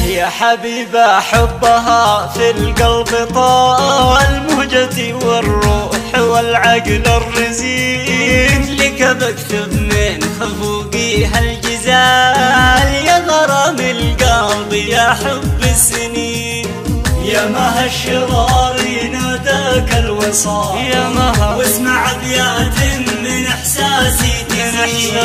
يا حبيبة حبها في القلب طال مهجتي والروح والعقل الرزين، لك بكتب من خفوقي هالجزال يا غرام القلب يا حب السنين. يا مها الشرار يناداك الوصال يا مها واسمع ابيات من احساسي تزيد.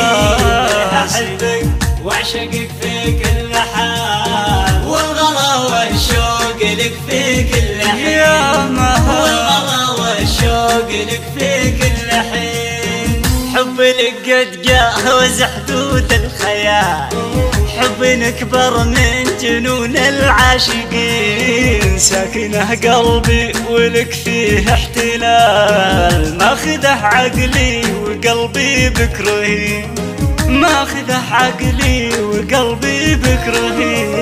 احبك واعشقك في كل حال والغلا والشوق لك في كل حين يا مها والغلا والشوق لك في كل حين. حب لك قد جاوز حدود الخيال، حب أكبر من جنون العاشقين، ساكنه قلبي ولك فيه احتلال، ماخذه عقلي وقلبي بك رهين، ماخذه عقلي وقلبي بك رهين.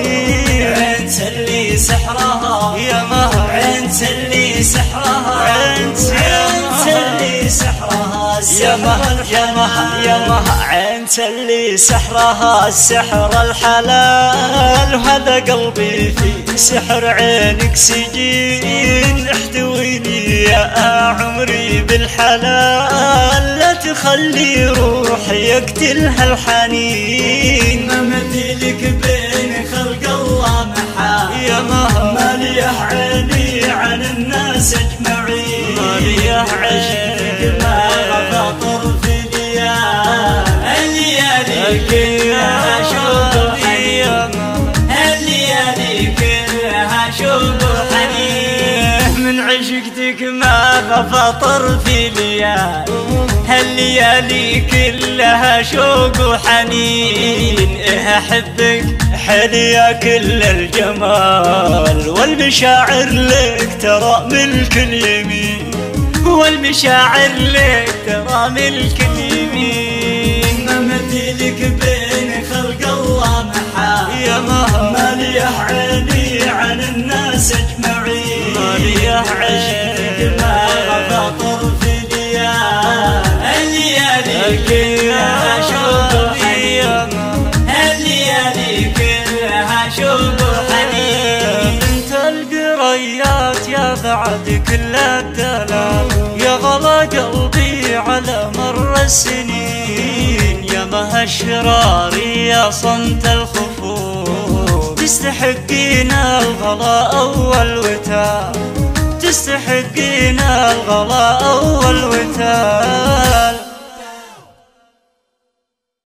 عين تسلي سحرها يا مها، عين تسلي سحرها، عين تسلي سحرها يا مها يا مها يا مها، عين تسلي سحرها السحر الحلال، وهذا قلبي في سحر عينك سجين. احتويني يا عمري بالحلال، لا تخلي روحي يقتلها الحنين. ما مثلك بين خلق الله محال يا مها، ماليه عيني عن الناس اجمعين، ماليه عيني ما خاطر في الليالي كلها شوق حنين، الليالي كلها شوق حنين. من عشقتك ما خاطر في الليالي كلها شوق وحنين. احبك حل يا كل الجمال، والمشاعر لك ترى ملك اليمين، والمشاعر لك ترى ملك اليمين. ما مثلك بين خلق الله محال يا مها، ماليه عيني عن الناس اجمعين، ماليه عيني ما خاطر في الليالي كلها شوق حنين، الليالي كلها شوق حنين. انت القريات يا بعد كل الدلال، يا غلا قلبي على مر السنين، يا مها الشرار يا صمت الخفوف، تستحقين الغلا والوتار، تستحقين الغلا والوتار.